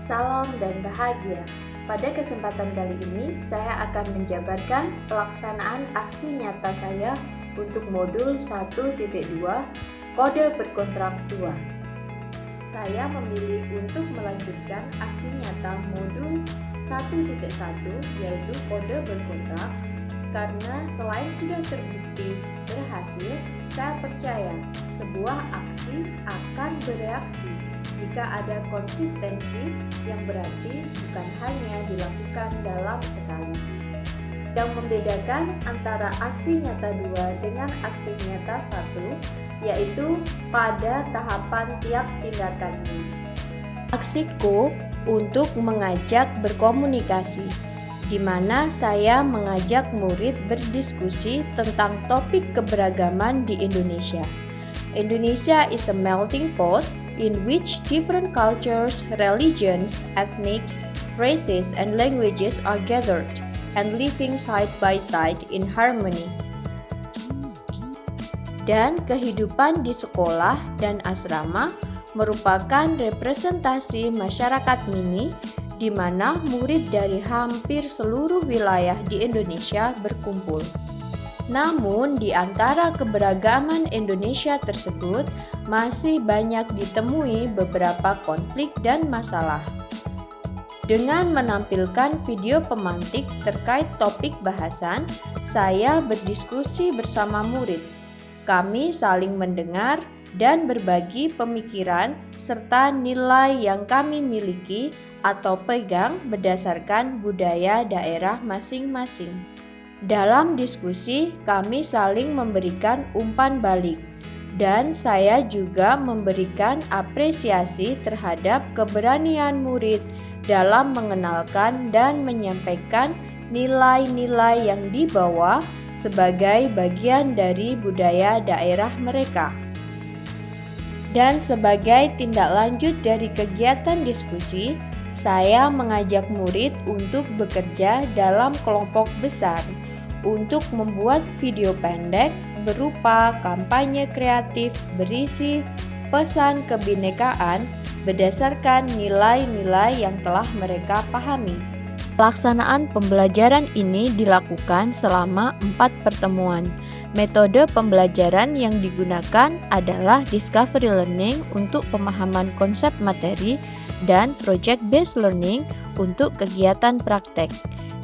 salam dan bahagia. Pada kesempatan kali ini, saya akan menjabarkan pelaksanaan aksi nyata saya untuk modul 1.2 Kode Berkontrak 2. Saya memilih untuk melanjutkan aksi nyata modul 1.1 yaitu Kode Berkontrak karena selain sudah terbukti berhasil, saya percaya sebuah aksi akan bereaksi jika ada konsistensi yang berarti bukan hanya dilakukan dalam sekali. Yang membedakan antara aksi nyata 2 dengan aksi nyata 1 yaitu pada tahapan tiap tindakannya. Aksiku untuk mengajak berkomunikasi, di mana saya mengajak murid berdiskusi tentang topik keberagaman di Indonesia. Indonesia is a melting pot in which different cultures, religions, ethnics, races, and languages are gathered and living side by side in harmony. Dan kehidupan di sekolah dan asrama merupakan representasi masyarakat mini di mana murid dari hampir seluruh wilayah di Indonesia berkumpul. Namun, di antara keberagaman Indonesia tersebut masih banyak ditemui beberapa konflik dan masalah. Dengan menampilkan video pemantik terkait topik bahasan, saya berdiskusi bersama murid. Kami saling mendengar dan berbagi pemikiran serta nilai yang kami miliki atau pegang berdasarkan budaya daerah masing-masing. Dalam diskusi, kami saling memberikan umpan balik, dan saya juga memberikan apresiasi terhadap keberanian murid dalam mengenalkan dan menyampaikan nilai-nilai yang dibawa sebagai bagian dari budaya daerah mereka. Dan sebagai tindak lanjut dari kegiatan diskusi, saya mengajak murid untuk bekerja dalam kelompok besar untuk membuat video pendek berupa kampanye kreatif berisi pesan kebinekaan berdasarkan nilai-nilai yang telah mereka pahami. Pelaksanaan pembelajaran ini dilakukan selama 4 pertemuan. Metode pembelajaran yang digunakan adalah discovery learning untuk pemahaman konsep materi dan project-based learning untuk kegiatan praktek,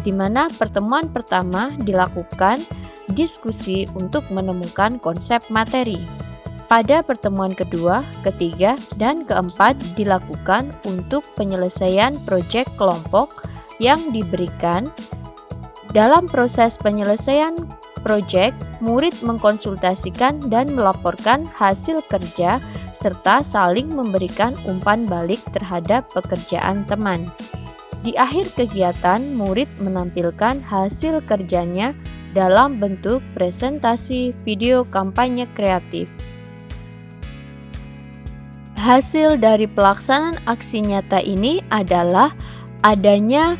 di mana pertemuan pertama dilakukan diskusi untuk menemukan konsep materi. Pada pertemuan kedua, ketiga, dan keempat dilakukan untuk penyelesaian proyek kelompok yang diberikan. Dalam proses penyelesaian proyek, murid mengkonsultasikan dan melaporkan hasil kerja serta saling memberikan umpan balik terhadap pekerjaan teman. Di akhir kegiatan, murid menampilkan hasil kerjanya dalam bentuk presentasi video kampanye kreatif. Hasil dari pelaksanaan aksi nyata ini adalah adanya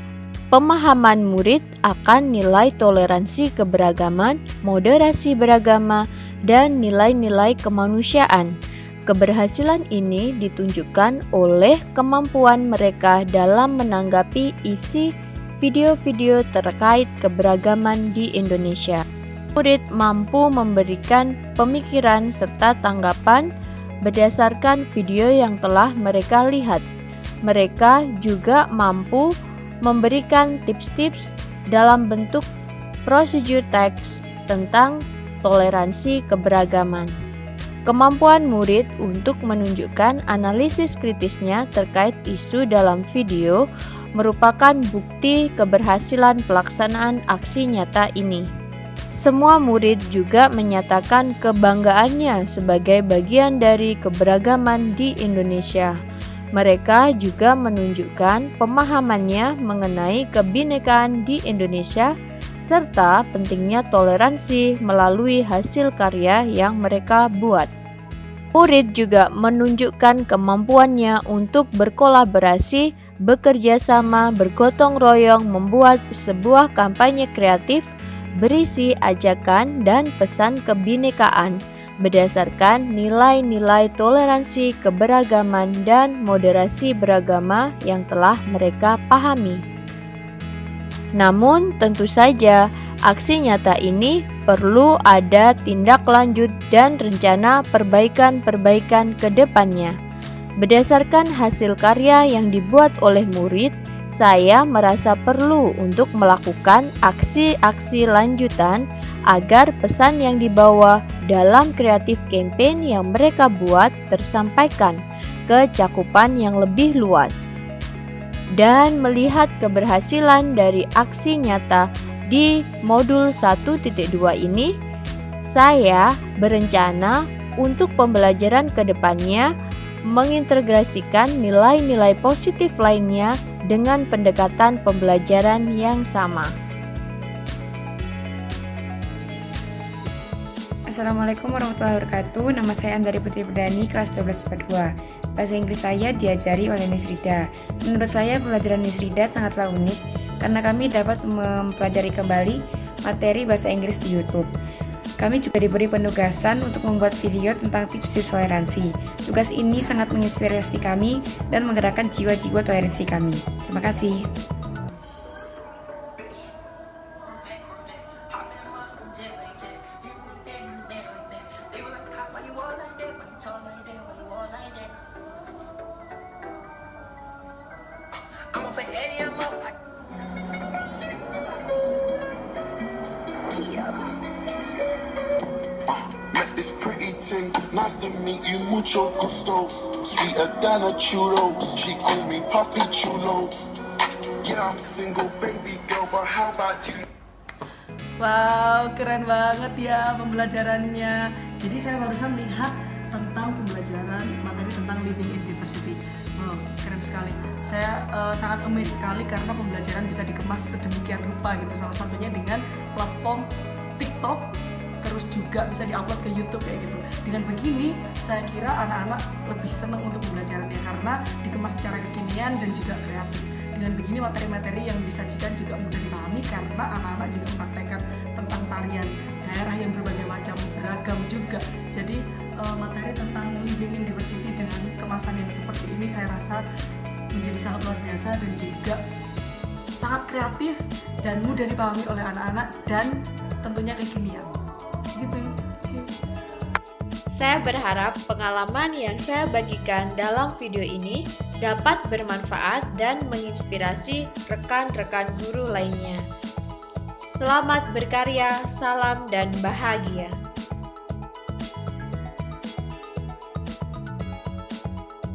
pemahaman murid akan nilai toleransi keberagaman, moderasi beragama, dan nilai-nilai kemanusiaan. Keberhasilan ini ditunjukkan oleh kemampuan mereka dalam menanggapi isi video-video terkait keberagaman di Indonesia. Murid mampu memberikan pemikiran serta tanggapan berdasarkan video yang telah mereka lihat. Mereka juga mampu memberikan tips-tips dalam bentuk prosedur teks tentang toleransi keberagaman. Kemampuan murid untuk menunjukkan analisis kritisnya terkait isu dalam video merupakan bukti keberhasilan pelaksanaan aksi nyata ini. Semua murid juga menyatakan kebanggaannya sebagai bagian dari keberagaman di Indonesia. Mereka juga menunjukkan pemahamannya mengenai kebinekaan di Indonesia serta pentingnya toleransi melalui hasil karya yang mereka buat. Murid juga menunjukkan kemampuannya untuk berkolaborasi, bekerja sama, bergotong royong membuat sebuah kampanye kreatif berisi ajakan dan pesan kebinekaan berdasarkan nilai-nilai toleransi keberagaman dan moderasi beragama yang telah mereka pahami. Namun, tentu saja aksi nyata ini perlu ada tindak lanjut dan rencana perbaikan-perbaikan ke depannya. Berdasarkan hasil karya yang dibuat oleh murid, saya merasa perlu untuk melakukan aksi-aksi lanjutan agar pesan yang dibawa dalam kreatif campaign yang mereka buat tersampaikan ke cakupan yang lebih luas. Dan melihat keberhasilan dari aksi nyata di modul 1.2 ini, saya berencana untuk pembelajaran ke depannya mengintegrasikan nilai-nilai positif lainnya dengan pendekatan pembelajaran yang sama. Assalamualaikum warahmatullahi wabarakatuh. Nama saya Andari Putri Perdani, kelas 12 IPA 2. Bahasa Inggris saya diajari oleh Miss Rida. Menurut saya pelajaran Miss Rida sangatlah unik karena kami dapat mempelajari kembali materi bahasa Inggris di YouTube. Kami juga diberi penugasan untuk membuat video tentang tips-tips toleransi. Tugas ini sangat menginspirasi kami dan menggerakkan jiwa-jiwa toleransi kami. Terima kasih. Nice to meet you, mucho gusto. Sweeter than a churro. She call me Papi Chulo. Yeah, I'm single, baby girl, but how about you? Wow, keren banget ya pembelajarannya. Jadi saya barusan lihat tentang pembelajaran materi tentang living in diversity. Wow, keren sekali. Saya sangat amazed sekali karena pembelajaran bisa dikemas sedemikian rupa gitu. Salah satunya dengan platform TikTok, terus juga bisa diupload ke YouTube kayak gitu. Dengan begini, saya kira anak-anak lebih senang untuk pembelajarannya karena dikemas secara kekinian dan juga kreatif. Dengan begini, materi-materi yang disajikan juga mudah dipahami karena anak-anak juga mempraktekkan tentang tarian daerah yang berbagai macam, beragam juga. Jadi materi tentang living in diversity dengan kemasan yang seperti ini saya rasa menjadi sangat luar biasa dan juga sangat kreatif dan mudah dipahami oleh anak-anak dan tentunya kekinian. Gitu. Saya berharap pengalaman yang saya bagikan dalam video ini dapat bermanfaat dan menginspirasi rekan-rekan guru lainnya. Selamat berkarya, salam dan bahagia.